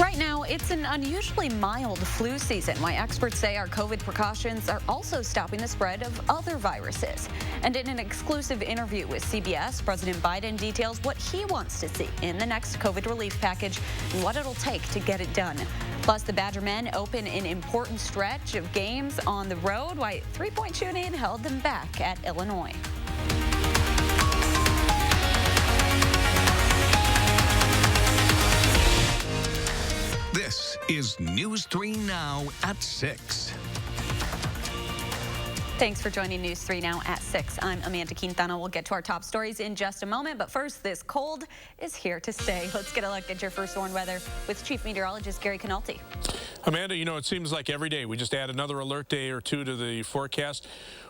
Right now, it's an unusually mild flu season, why experts say our COVID precautions are also stopping the spread of other viruses. And in an exclusive interview with CBS, President Biden details what he wants to see in the next COVID relief package and what it'll take to get it done. Plus, the Badger men open an important stretch of games on the road, why three-point shooting held them back at Illinois. This is News 3 Now at 6. Thanks for joining News 3 Now at 6. I'm Amanda Quintana. We'll get to our top stories in just a moment, but first, this cold is here to stay. Let's get a look at your first warned weather with Chief Meteorologist Gary Canolti. Amanda, you know, it seems like every day we just add another alert day or two to the forecast.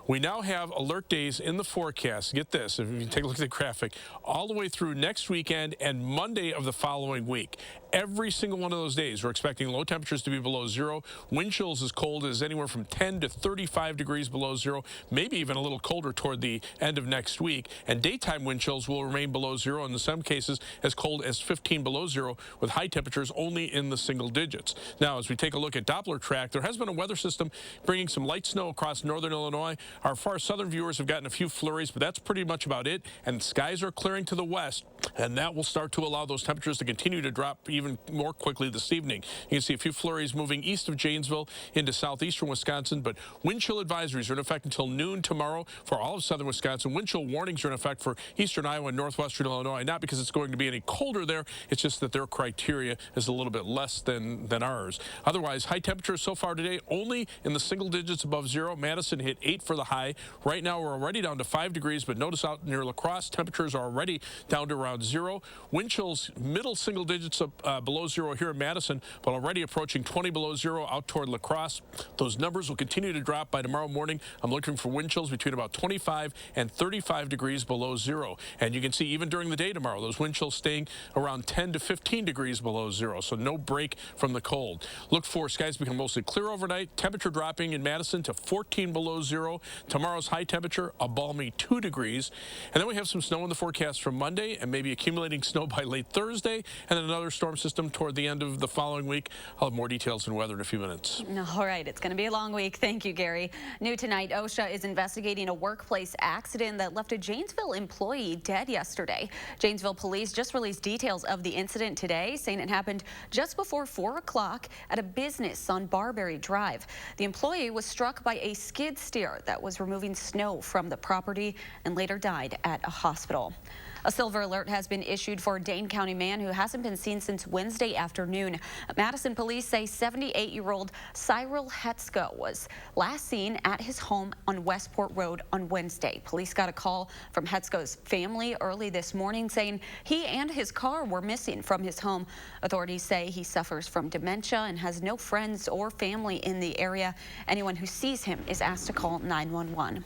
We now have alert days in the forecast. Get this, if you take a look at the graphic, all the way through next weekend and Monday of the following week. Every single one of those days, we're expecting low temperatures to be below zero. Wind chills as cold as anywhere from 10 to 35 degrees below zero, maybe even a little colder toward the end of next week. And daytime wind chills will remain below zero, and in some cases as cold as 15 below zero, with high temperatures only in the single digits. Now, as we take a look at Doppler track, there has been a weather system bringing some light snow across northern Illinois. Our far southern viewers have gotten a few flurries, but that's pretty much about it. And skies are clearing to the west, and that will start to allow those temperatures to continue to drop even more quickly this evening. You can see a few flurries moving east of Janesville into southeastern Wisconsin, but wind chill advisories are in effect until noon tomorrow for all of southern Wisconsin. Wind chill warnings are in effect for eastern Iowa and northwestern Illinois, not because it's going to be any colder there, it's just that their criteria is a little bit less than ours. Otherwise, high temperatures so far today only in the single digits above zero. Madison hit 8 for the high. Right now, we're already down to 5 degrees, but notice out near La Crosse, temperatures are already down to around zero. Wind chills middle single digits below zero here in Madison, but already approaching 20 below zero out toward La Crosse. Those numbers will continue to drop by tomorrow morning. I'm looking for wind chills between about 25 and 35 degrees below zero. And you can see even during the day tomorrow, those wind chills staying around 10 to 15 degrees below zero, so no break from the cold. Look for skies become mostly clear overnight, temperature dropping in Madison to 14 below zero. Tomorrow's high temperature, a balmy 2 degrees. And then we have some snow in the forecast for Monday and maybe accumulating snow by late Thursday, and then another storm system toward the end of the following week. I'll have more details and weather in a few minutes. All right, it's going to be a long week. Thank you, Gary. New tonight, Osha is investigating a workplace accident that left a Janesville employee dead yesterday. Janesville police just released details of the incident today, saying it happened just before 4 o'clock at a business on Barberry Drive. The employee was struck by a skid steer that was removing snow from the property and later died at a hospital. A silver alert has been issued for a Dane County man who hasn't been seen since Wednesday afternoon. Madison police say 78-year-old Cyril Hetzko was last seen at his home on Westport Road on Wednesday. Police got a call from Hetzko's family early this morning saying he and his car were missing from his home. Authorities say he suffers from dementia and has no friends or family in the area. Anyone who sees him is asked to call 911.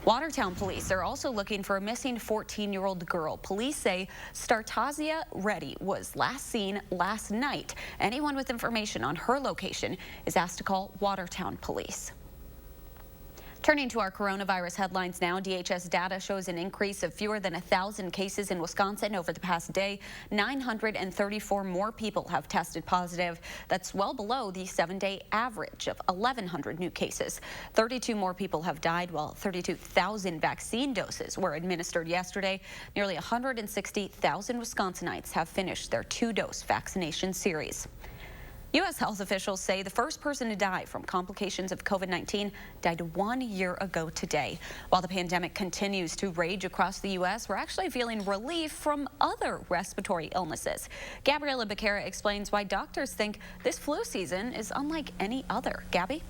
Watertown police are also looking for a missing 14-year-old girl. Police say Startazia Reddy was last seen last night. Anyone with information on her location is asked to call Watertown police. Turning to our coronavirus headlines now, DHS data shows an increase of fewer than 1,000 cases in Wisconsin over the past day. 934 more people have tested positive. That's well below the 7-day average of 1,100 new cases. 32 more people have died, while 32,000 vaccine doses were administered yesterday. Nearly 160,000 Wisconsinites have finished their 2-dose vaccination series. U.S. health officials say the first person to die from complications of COVID-19 died 1 year ago today. While the pandemic continues to rage across the U.S., we're actually feeling relief from other respiratory illnesses. Gabriella Becerra explains why doctors think this flu season is unlike any other. Gabby?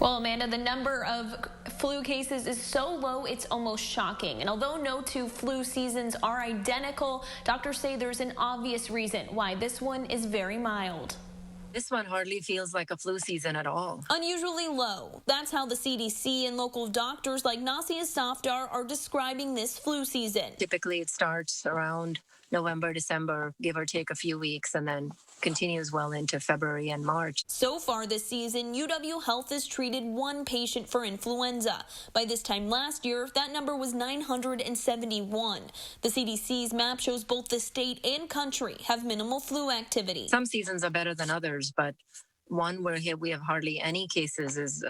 Well, Amanda, the number of flu cases is so low, it's almost shocking. And although no two flu seasons are identical, doctors say there's an obvious reason why this one is very mild. This one hardly feels like a flu season at all. Unusually low. That's how the CDC and local doctors like Nasia Safdar are describing this flu season. Typically, it starts around November, December, give or take a few weeks, and then continues well into February and March. So far this season, UW Health has treated 1 patient for influenza. By this time last year, that number was 971. The CDC's map shows both the state and country have minimal flu activity. Some seasons are better than others, but one where we have hardly any cases is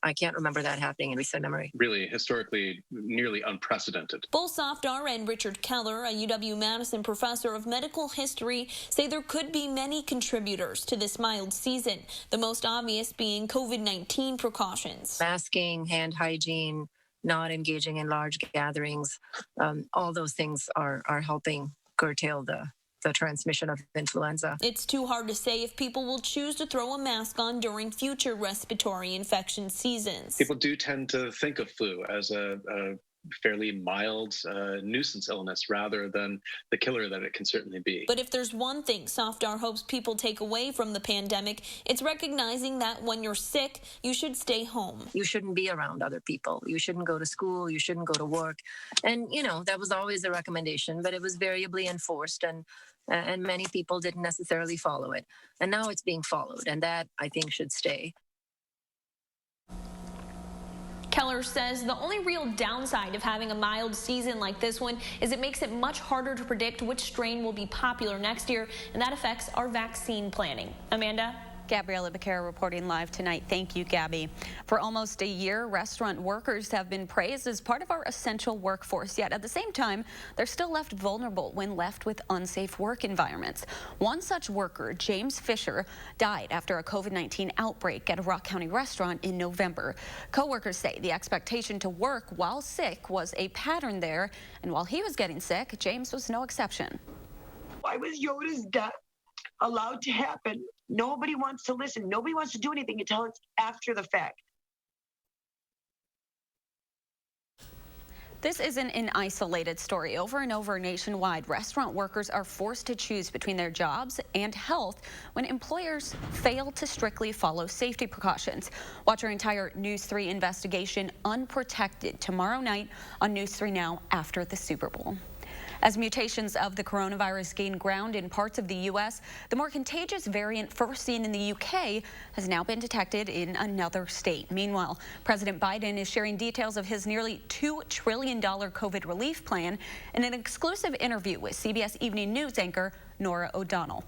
I can't remember that happening in recent memory. Really, historically, nearly unprecedented. Both Safdar and Richard Keller, a UW-Madison professor of medical history, say there could be many contributors to this mild season, the most obvious being COVID-19 precautions. Masking, hand hygiene, not engaging in large gatherings, all those things are helping curtail the transmission of influenza. It's too hard to say if people will choose to throw a mask on during future respiratory infection seasons. People do tend to think of flu as a fairly mild nuisance illness rather than the killer that it can certainly be. But if there's one thing Safdar hopes people take away from the pandemic, it's recognizing that when you're sick, you should stay home. You shouldn't be around other people. You shouldn't go to school. You shouldn't go to work. And, that was always a recommendation, but it was variably enforced, and many people didn't necessarily follow it. And now it's being followed, and that, I think, should stay. Keller says the only real downside of having a mild season like this one is it makes it much harder to predict which strain will be popular next year, and that affects our vaccine planning. Amanda? Gabriella Becerra reporting live tonight. Thank you, Gabby. For almost a year, restaurant workers have been praised as part of our essential workforce, yet at the same time, they're still left vulnerable when left with unsafe work environments. One such worker, James Fisher, died after a COVID-19 outbreak at a Rock County restaurant in November. Co-workers say the expectation to work while sick was a pattern there, and while he was getting sick, James was no exception. Why was Yoda's death allowed to happen? Nobody wants to listen. Nobody wants to do anything until it's after the fact. This isn't an isolated story. Over and over nationwide, restaurant workers are forced to choose between their jobs and health when employers fail to strictly follow safety precautions. Watch our entire News 3 investigation, Unprotected, tomorrow night on News 3 Now after the Super Bowl. As mutations of the coronavirus gain ground in parts of the U.S., the more contagious variant first seen in the UK has now been detected in another state. Meanwhile, President Biden is sharing details of his nearly $2 trillion COVID relief plan in an exclusive interview with CBS Evening News anchor Norah O'Donnell.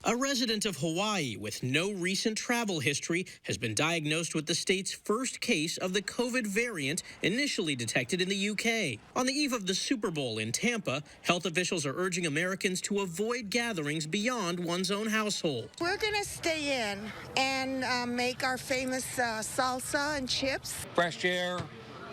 A resident of Hawaii with no recent travel history has been diagnosed with the state's first case of the COVID variant initially detected in the UK. On the eve of the Super Bowl in Tampa, health officials are urging Americans to avoid gatherings beyond one's own household. We're going to stay in and make our famous salsa and chips. Fresh air,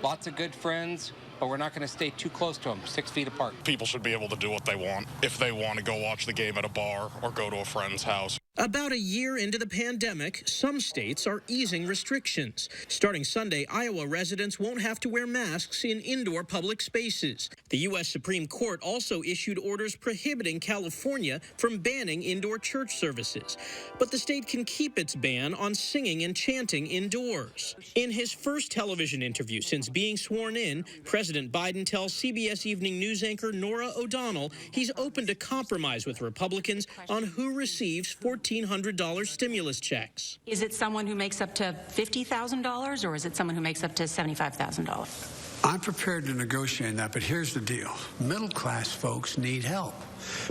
lots of good friends. But we're not going to stay too close to them, 6 feet apart. People should be able to do what they want if they want to go watch the game at a bar or go to a friend's house. About a year into the pandemic, some states are easing restrictions. Starting Sunday, Iowa residents won't have to wear masks in indoor public spaces. The U.S. Supreme Court also issued orders prohibiting California from banning indoor church services. But the state can keep its ban on singing and chanting indoors. In his first television interview since being sworn in, President Biden tells CBS Evening News anchor Norah O'Donnell he's open to compromise with Republicans on who receives $1,400 stimulus checks. Is it someone who makes up to $50,000 or is it someone who makes up to $75,000? I'm prepared to negotiate that, but here's the deal. Middle-class folks need help,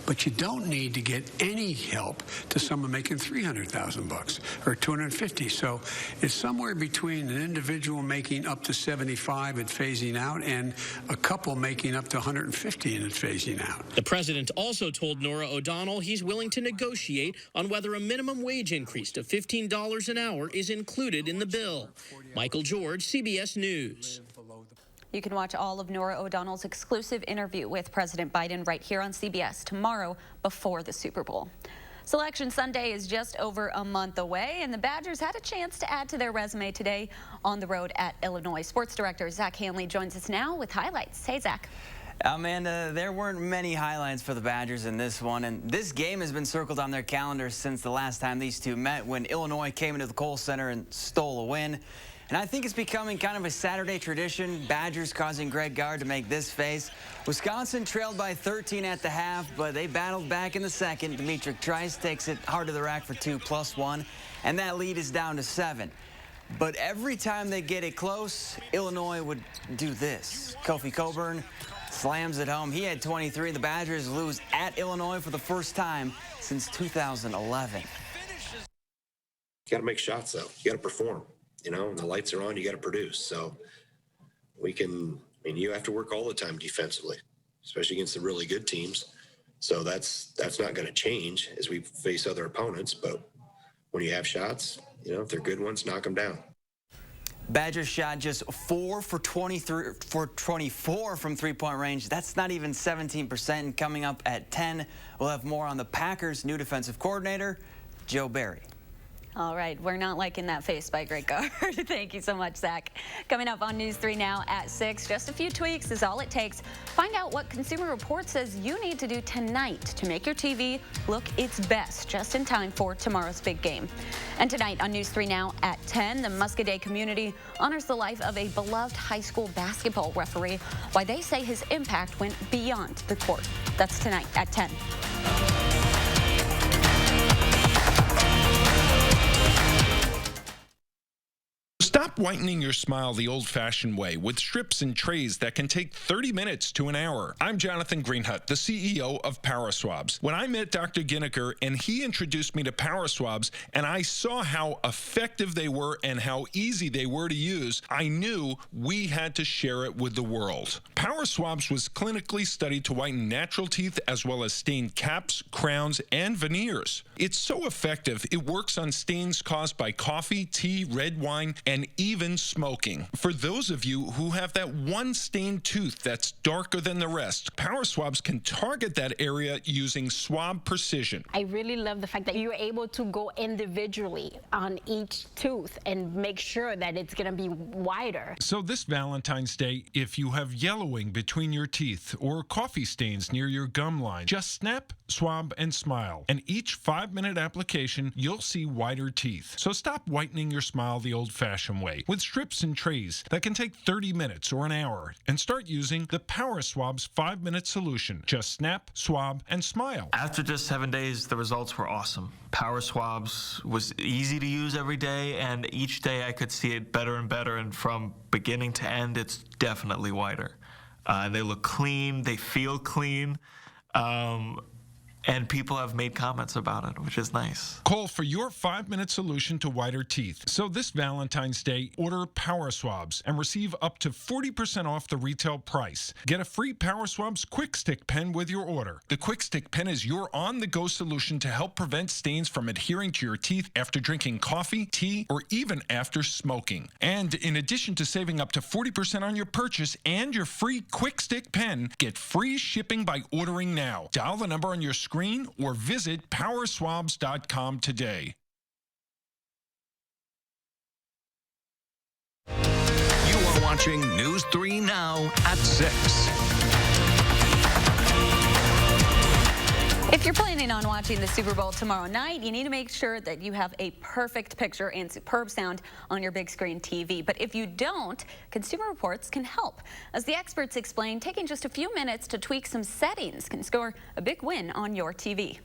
but you don't need to get any help to someone making $300,000 or $250,000. So it's somewhere between an individual making up to $75,000 and phasing out and a couple making up to $150,000 and phasing out. The president also told Norah O'Donnell he's willing to negotiate on whether a minimum wage increase to $15 an hour is included in the bill. Michael George, CBS News. You can watch all of Norah O'Donnell's exclusive interview with President Biden right here on CBS tomorrow before the Super Bowl. Selection Sunday is just over a month away, and the Badgers had a chance to add to their resume today on the road at Illinois. Sports director Zach Hanley joins us now with highlights. Hey, Zach. Amanda, there weren't many highlights for the Badgers in this one, and this game has been circled on their calendar since the last time these two met, when Illinois came into the Kohl Center and stole a win. And I think it's becoming kind of a Saturday tradition, Badgers causing Greg Gard to make this face. Wisconsin trailed by 13 at the half, but they battled back in the second. Dimitri Trice takes it hard to the rack for 2+1, and that lead is down to 7. But every time they get it close, Illinois would do this. Kofi Coburn slams it home. He had 23. The Badgers lose at Illinois for the first time since 2011. You got to make shots, though. You got to perform. You know, when the lights are on, you got to produce. So you have to work all the time defensively, especially against the really good teams. So that's not going to change as we face other opponents. But when you have shots, if they're good ones, knock them down. Badgers shot just 4 for 24 from three-point range. That's not even 17%. And coming up at 10, we'll have more on the Packers' new defensive coordinator, Joe Barry. All right, we're not liking that face by Greg Gard. Thank you so much, Zach. Coming up on News 3 now at 6, just a few tweaks is all it takes. Find out what Consumer Reports says you need to do tonight to make your TV look its best, just in time for tomorrow's big game. And tonight on News 3 now at 10, the Muscadet community honors the life of a beloved high school basketball referee, why they say his impact went beyond the court. That's tonight at 10. Stop whitening your smile the old-fashioned way with strips and trays that can take 30 minutes to an hour. I'm Jonathan Greenhut, the CEO of Power Swabs. When I met Dr. Ginniker and he introduced me to Power Swabs and I saw how effective they were and how easy they were to use, I knew we had to share it with the world. Power Swabs was clinically studied to whiten natural teeth as well as stained caps, crowns, and veneers. It's so effective, it works on stains caused by coffee, tea, red wine, and even smoking. For those of you who have that one stained tooth that's darker than the rest, Power Swabs can target that area using swab precision. I really love the fact that you're able to go individually on each tooth and make sure that it's going to be wider. So this Valentine's Day, if you have yellowing between your teeth or coffee stains near your gum line, just snap, swab, and smile. And each 5-minute application, you'll see whiter teeth. So stop whitening your smile the old-fashioned way with strips and trays that can take 30 minutes or an hour, and start using the Power Swabs 5-minute solution. Just snap, swab, and smile. After just 7 days, the results were awesome. Power Swabs was easy to use every day, and each day I could see it better and better, and from beginning to end, it's definitely whiter. They look clean, they feel clean. And people have made comments about it, which is nice. Call for your 5-minute solution to whiter teeth. So this Valentine's Day, order Power Swabs and receive up to 40% off the retail price. Get a free Power Swabs Quick Stick pen with your order. The Quick Stick pen is your on-the-go solution to help prevent stains from adhering to your teeth after drinking coffee, tea, or even after smoking. And in addition to saving up to 40% on your purchase and your free Quick Stick pen, get free shipping by ordering now. Dial the number on your screen or visit powerswabs.com today. You are watching News 3 Now at 6. If you're planning on watching the Super Bowl tomorrow night, you need to make sure that you have a perfect picture and superb sound on your big screen TV. But if you don't, Consumer Reports can help. As the experts explain, taking just a few minutes to tweak some settings can score a big win on your TV.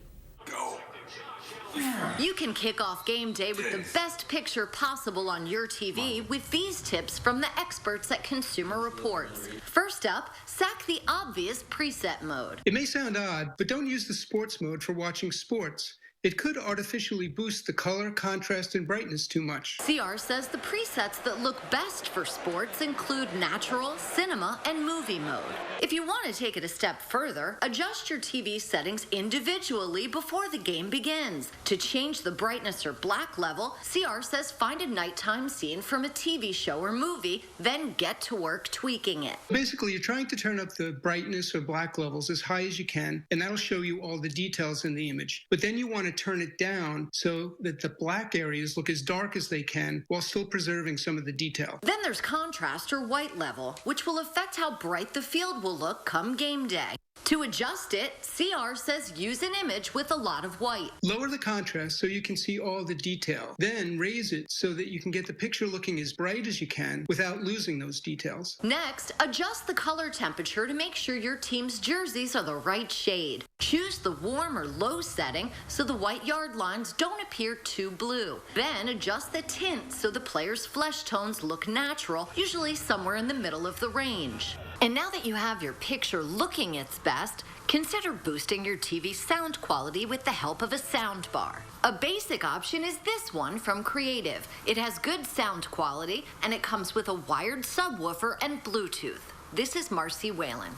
You can kick off game day with the best picture possible on your TV with these tips from the experts at Consumer Reports. First up, sack the obvious preset mode. It may sound odd, but don't use the sports mode for watching sports. It could artificially boost the color, contrast, and brightness too much. CR says the presets that look best for sports include natural, cinema, and movie mode. If you want to take it a step further, adjust your TV settings individually before the game begins. To change the brightness or black level, CR says find a nighttime scene from a TV show or movie, then get to work tweaking it. Basically, you're trying to turn up the brightness or black levels as high as you can, and that'll show you all the details in the image. But then you want to turn it down so that the black areas look as dark as they can while still preserving some of the detail. Then there's contrast or white level, which will affect how bright the field will look come game day. To adjust it, CR says use an image with a lot of white. Lower the contrast so you can see all the detail. Then raise it so that you can get the picture looking as bright as you can without losing those details. Next, adjust the color temperature to make sure your team's jerseys are the right shade. Choose the warm or low setting so the white yard lines don't appear too blue. Then adjust the tint so the players' flesh tones look natural, usually somewhere in the middle of the range. And now that you have your picture looking its best, consider boosting your TV's sound quality with the help of a sound bar. A basic option is this one from Creative. It has good sound quality, and it comes with a wired subwoofer and Bluetooth. This is Marcy Whalen.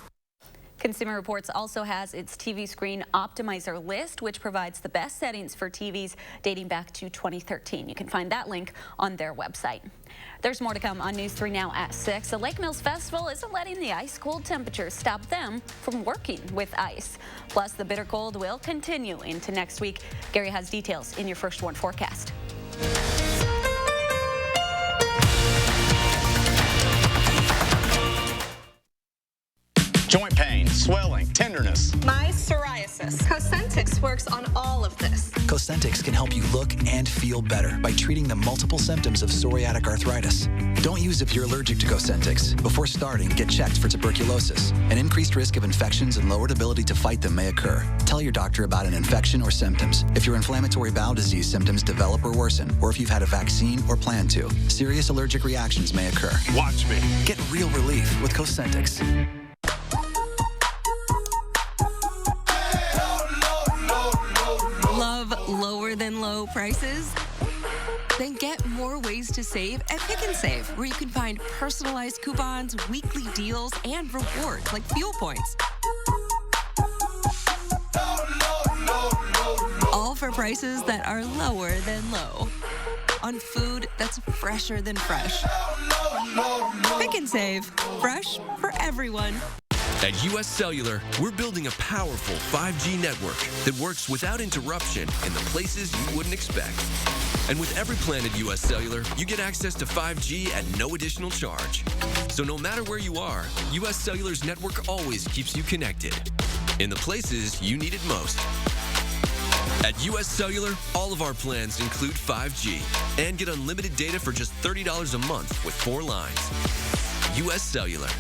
Consumer Reports also has its TV screen optimizer list, which provides the best settings for TVs dating back to 2013. You can find that link on their website. There's more to come on News 3 Now at 6. The Lake Mills Festival isn't letting the ice-cold temperatures stop them from working with ice. Plus, the bitter cold will continue into next week. Gary has details in your First Warn forecast. Joint pain, swelling, tenderness. My psoriasis. Cosentix works on all of this. Cosentix can help you look and feel better by treating the multiple symptoms of psoriatic arthritis. Don't use if you're allergic to Cosentix. Before starting, get checked for tuberculosis. An increased risk of infections and lowered ability to fight them may occur. Tell your doctor about an infection or symptoms. If your inflammatory bowel disease symptoms develop or worsen, or if you've had a vaccine or plan to, serious allergic reactions may occur. Watch me. Get real relief with Cosentix. Love lower than low prices? Then get more ways to save at Pick 'n Save, where you can find personalized coupons, weekly deals, and rewards like fuel points. All for prices that are lower than low. On food that's fresher than fresh. Pick 'n Save. Fresh for everyone. At U.S. Cellular, we're building a powerful 5G network that works without interruption in the places you wouldn't expect. And with every plan at U.S. Cellular, you get access to 5G at no additional charge. So no matter where you are, U.S. Cellular's network always keeps you connected in the places you need it most. At U.S. Cellular, all of our plans include 5G and get unlimited data for just $30 a month with 4 lines. U.S. Cellular.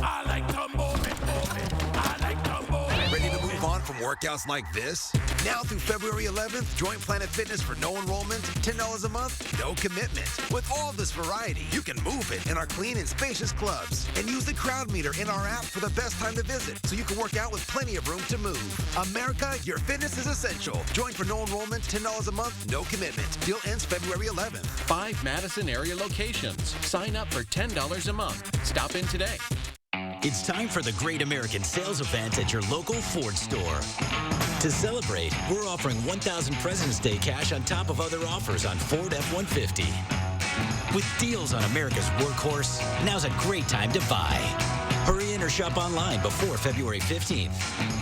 I like to move it. I like to move it. Ready to move on from workouts like this? Now through February 11th, join Planet Fitness for no enrollment, $10 a month, no commitment. With all this variety, you can move it in our clean and spacious clubs. And use the crowd meter in our app for the best time to visit, so you can work out with plenty of room to move. America, your fitness is essential. Join for no enrollment, $10 a month, no commitment. Deal ends February 11th. 5 Madison area locations. Sign up for $10 a month. Stop in today. It's time for the Great American Sales Event at your local Ford store. To celebrate, we're offering $1,000 President's Day cash on top of other offers on Ford F-150. With deals on America's workhorse, now's a great time to buy. Hurry in or shop online before February 15th.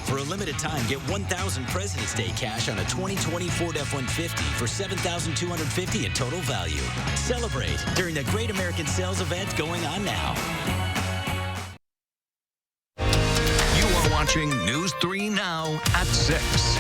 For a limited time, get $1,000 President's Day cash on a 2020 Ford F-150 for $7,250 in total value. Celebrate during the Great American Sales Event going on now. Watching News 3 Now at 6.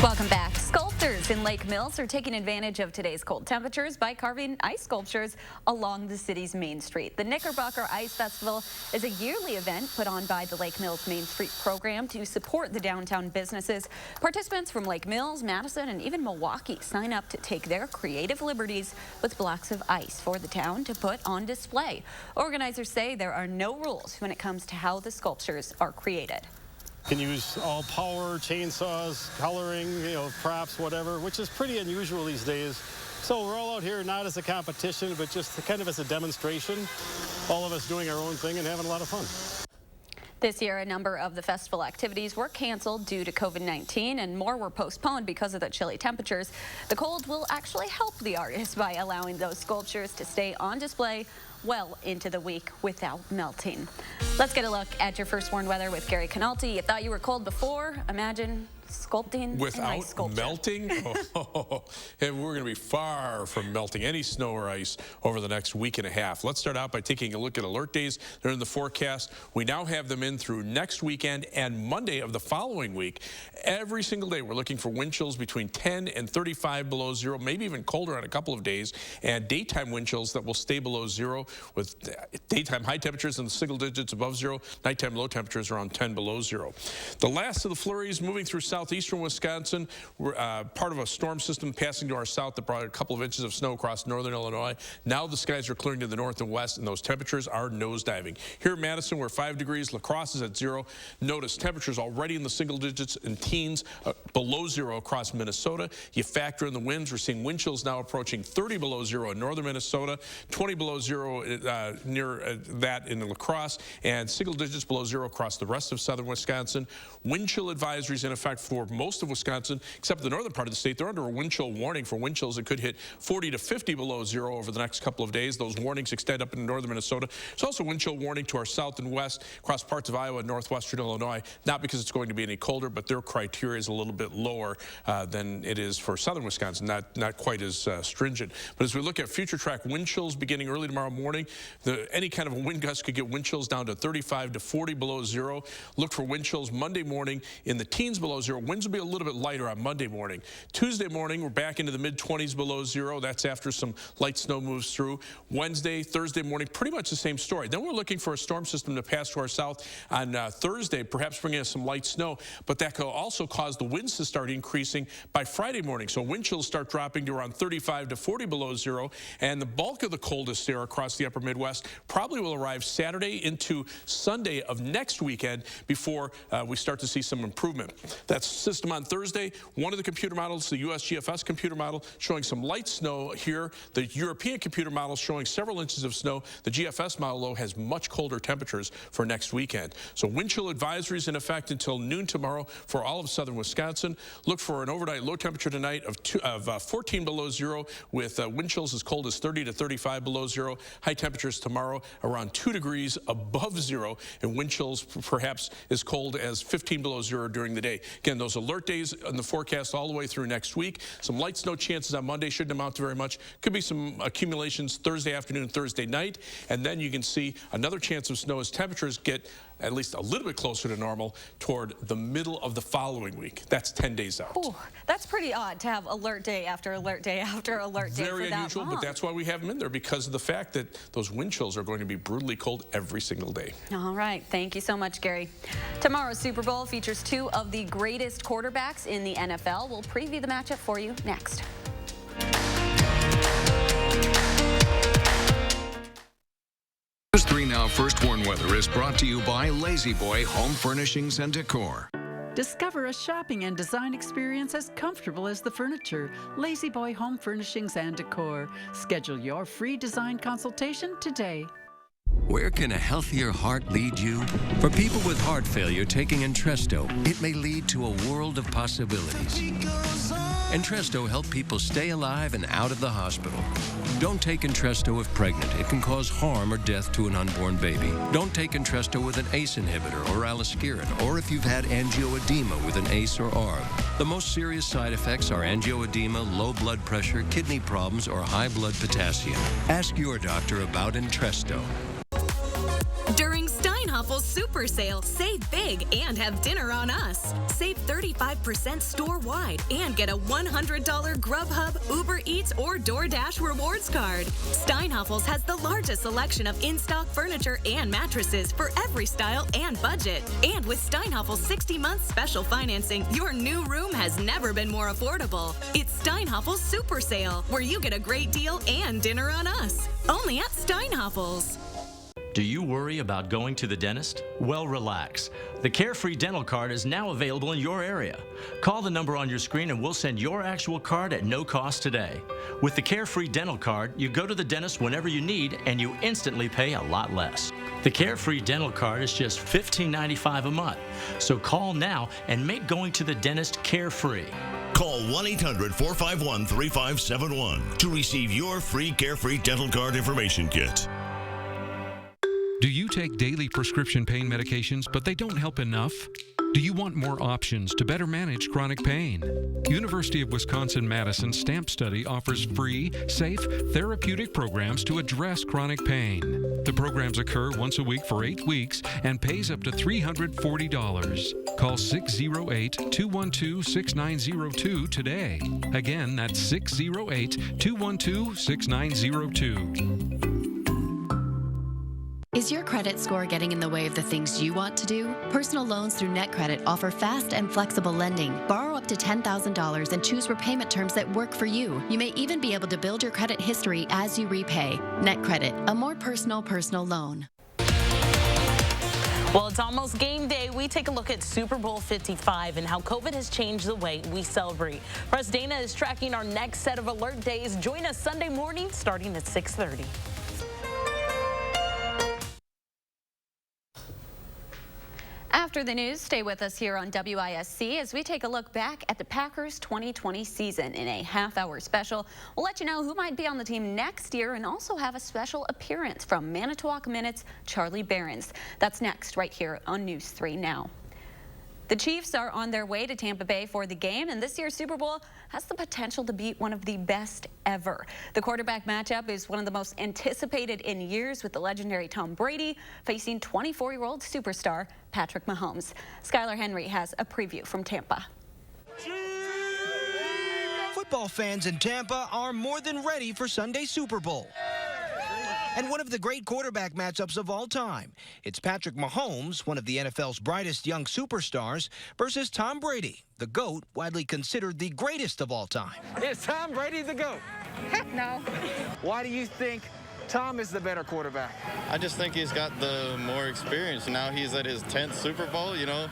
Welcome back. Sculptors in Lake Mills are taking advantage of today's cold temperatures by carving ice sculptures along the city's main street. The Knickerbocker Ice Festival is a yearly event put on by the Lake Mills Main Street program to support the downtown businesses. Participants from Lake Mills, Madison, and even Milwaukee sign up to take their creative liberties with blocks of ice for the town to put on display. Organizers say there are no rules when it comes to how the sculptures are created. Can use all power, chainsaws, coloring, props, whatever, which is pretty unusual these days. So we're all out here not as a competition, but just kind of as a demonstration. All of us doing our own thing and having a lot of fun. This year, a number of the festival activities were canceled due to COVID-19, and more were postponed because of the chilly temperatures. The cold will actually help the artists by allowing those sculptures to stay on display well into the week without melting. Let's get a look at your first warned weather with Gary Canalti. You thought you were cold before? Imagine sculpting without melting. And we're going to be far from melting any snow or ice over the next week and a half. Let's start out by taking a look at alert days. They're in the forecast. We now have them in through next weekend and Monday of the following week. Every single day we're looking for wind chills between 10 and 35 below zero, maybe even colder on a couple of days, and daytime wind chills that will stay below zero with daytime high temperatures in the single digits above zero, nighttime low temperatures around 10 below zero. The last of the flurries moving through southeastern Wisconsin, part of a storm system passing to our south that brought a couple of inches of snow across northern Illinois. Now the skies are clearing to the north and west, and those temperatures are nosediving. Here in Madison, we're 5 degrees. La Crosse is at 0. Notice temperatures already in the single digits and teens below zero across Minnesota. You factor in the winds. We're seeing wind chills now approaching 30 below zero in northern Minnesota, 20 below zero near that in La Crosse, and single digits below zero across the rest of southern Wisconsin. Wind chill advisories in effect for most of Wisconsin, except the northern part of the state. They're under a wind chill warning for wind chills that could hit 40 to 50 below zero over the next couple of days. Those warnings extend up into northern Minnesota. There's also wind chill warning to our south and west across parts of Iowa and northwestern Illinois, not because it's going to be any colder, but their criteria is a little bit lower than it is for southern Wisconsin, not quite as stringent. But as we look at future track wind chills beginning early tomorrow morning, any kind of a wind gust could get wind chills down to 35 to 40 below zero. Look for wind chills Monday morning in the teens below zero. Winds will be a little bit lighter on Monday morning. Tuesday morning, we're back into the mid-20s below zero. That's after some light snow moves through. Wednesday, Thursday morning, pretty much the same story. Then we're looking for a storm system to pass to our south on Thursday, perhaps bringing us some light snow, but that could also cause the winds to start increasing by Friday morning. So wind chills start dropping to around 35 to 40 below zero, and the bulk of the coldest air across the upper Midwest probably will arrive Saturday into Sunday of next weekend before we start to see some improvement. That system on Thursday, one of the computer models, the USGFS computer model, showing some light snow here. The European computer model showing several inches of snow. The GFS model, though, has much colder temperatures for next weekend. So wind chill advisories in effect until noon tomorrow for all of southern Wisconsin. Look for an overnight low temperature tonight of 14 below zero with wind chills as cold as 30 to 35 below zero. High temperatures tomorrow around 2 degrees above zero, and wind chills perhaps as cold as 15 below zero during the day. Again, those alert days in the forecast all the way through next week. Some light snow chances on Monday, shouldn't amount to very much. Could be some accumulations Thursday afternoon, Thursday night, and then you can see another chance of snow as temperatures get at least a little bit closer to normal toward the middle of the following week. That's 10 days out. Ooh, that's pretty odd to have alert day after alert day after alert day. Very unusual, but that's why we have them in there, because of the fact that those wind chills are going to be brutally cold every single day. All right. Thank you so much, Gary. Tomorrow's Super Bowl features two of the greatest quarterbacks in the NFL. We'll preview the matchup for you next. News 3 Now First Warn Weather is brought to you by Lazy Boy Home Furnishings and Decor. Discover a shopping and design experience as comfortable as the furniture. Lazy Boy Home Furnishings and Decor. Schedule your free design consultation today. Where can a healthier heart lead you? For people with heart failure taking Entresto, it may lead to a world of possibilities. Entresto helps people stay alive and out of the hospital. Don't take Entresto if pregnant. It can cause harm or death to an unborn baby. Don't take Entresto with an ACE inhibitor or aliskiren, or if you've had angioedema with an ACE or ARB. The most serious side effects are angioedema, low blood pressure, kidney problems, or high blood potassium. Ask your doctor about Entresto. During Steinhaffel's Super Sale, save big and have dinner on us. Save 35% store-wide and get a $100 Grubhub, Uber Eats, or DoorDash rewards card. Steinhaffel's has the largest selection of in-stock furniture and mattresses for every style and budget. And with Steinhaffel's 60-month special financing, your new room has never been more affordable. It's Steinhaffel's Super Sale, where you get a great deal and dinner on us. Only at Steinhaffel's. Do you worry about going to the dentist? Well, relax. The Carefree Dental Card is now available in your area. Call the number on your screen and we'll send your actual card at no cost today. With the Carefree Dental Card, you go to the dentist whenever you need and you instantly pay a lot less. The Carefree Dental Card is just $15.95 a month. So call now and make going to the dentist carefree. Call 1-800-451-3571 to receive your free Carefree Dental Card information kit. Do you take daily prescription pain medications, but they don't help enough? Do you want more options to better manage chronic pain? University of Wisconsin-Madison STAMP Study offers free, safe, therapeutic programs to address chronic pain. The programs occur once a week for 8 weeks and pays up to $340. Call 608-212-6902 today. Again, that's 608-212-6902. Is your credit score getting in the way of the things you want to do? Personal loans through NetCredit offer fast and flexible lending. Borrow up to $10,000 and choose repayment terms that work for you. You may even be able to build your credit history as you repay. NetCredit, a more personal loan. Well, it's almost game day. We take a look at Super Bowl 55 and how COVID has changed the way we celebrate. Press Dana is tracking our next set of alert days. Join us Sunday morning starting at 6:30. After the news, stay with us here on WISC as we take a look back at the Packers 2020 season in a half-hour special. We'll let you know who might be on the team next year and also have a special appearance from Manitowoc Minute's Charlie Behrens. That's next right here on News 3 Now. The Chiefs are on their way to Tampa Bay for the game, and this year's Super Bowl has the potential to be one of the best ever. The quarterback matchup is one of the most anticipated in years, with the legendary Tom Brady facing 24-year-old superstar Patrick Mahomes. Skylar Henry has a preview from Tampa. Football fans in Tampa are more than ready for Sunday's Super Bowl. And one of the great quarterback matchups of all time. It's Patrick Mahomes, one of the NFL's brightest young superstars, versus Tom Brady, the GOAT, widely considered the greatest of all time. Is Tom Brady the GOAT? Heck no. Why do you think Tom is the better quarterback? I just think he's got the more experience. Now he's at his 10th Super Bowl, you know,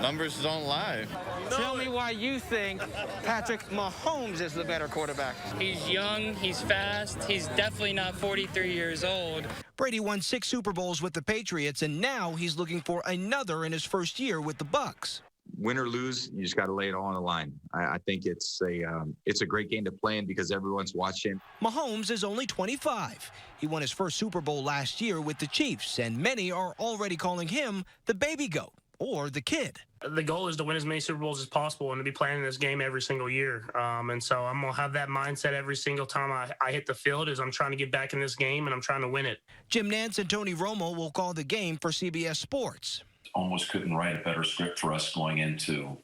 numbers don't lie. Tell me why you think Patrick Mahomes is the better quarterback. He's young, he's fast, he's definitely not 43 years old. Brady won 6 Super Bowls with the Patriots, and now he's looking for another in his first year with the Bucs. Win or lose, you just got to lay it all on the line. I think it's a great game to play in because everyone's watching. Mahomes is only 25. He won his first Super Bowl last year with the Chiefs, and many are already calling him the baby GOAT or the kid. The goal is to win as many Super Bowls as possible and to be playing this game every single year. And so I'm going to have that mindset every single time I hit the field is I'm trying to get back in this game and I'm trying to win it. Jim Nantz and Tony Romo will call the game for CBS Sports. Almost couldn't write a better script for us going into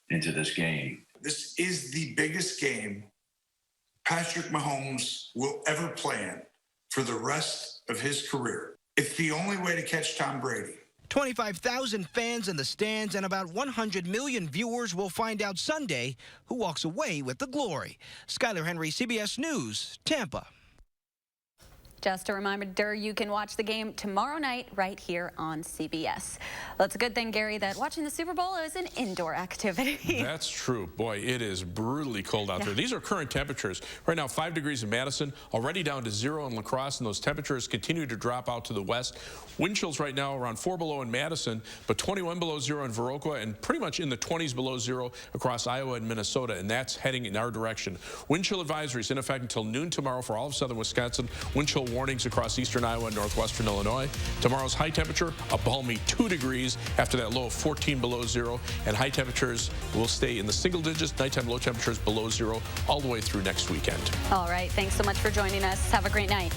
this game. This is the biggest game Patrick Mahomes will ever play in for the rest of his career. It's the only way to catch Tom Brady. 25,000 fans in the stands and about 100 million viewers will find out Sunday who walks away with the glory. Skylar Henry, CBS News, Tampa. Just a reminder, you can watch the game tomorrow night right here on CBS. Well, it's a good thing, Gary, that watching the Super Bowl is an indoor activity. That's true. Boy, it is brutally cold out there. These are current temperatures. Right now, 5 degrees in Madison, already down to 0 in La Crosse, and those temperatures continue to drop out to the west. Wind chills right now around 4 below in Madison, but 21 below 0 in Viroqua, and pretty much in the 20s below 0 across Iowa and Minnesota, and that's heading in our direction. Wind chill advisories in effect until noon tomorrow for all of southern Wisconsin. Wind chill warnings across eastern Iowa and northwestern Illinois. Tomorrow's high temperature, a balmy 2 degrees after that low of 14 below 0, and high temperatures will stay in the single digits, nighttime low temperatures below 0 all the way through next weekend. All right, thanks so much for joining us. Have a great night.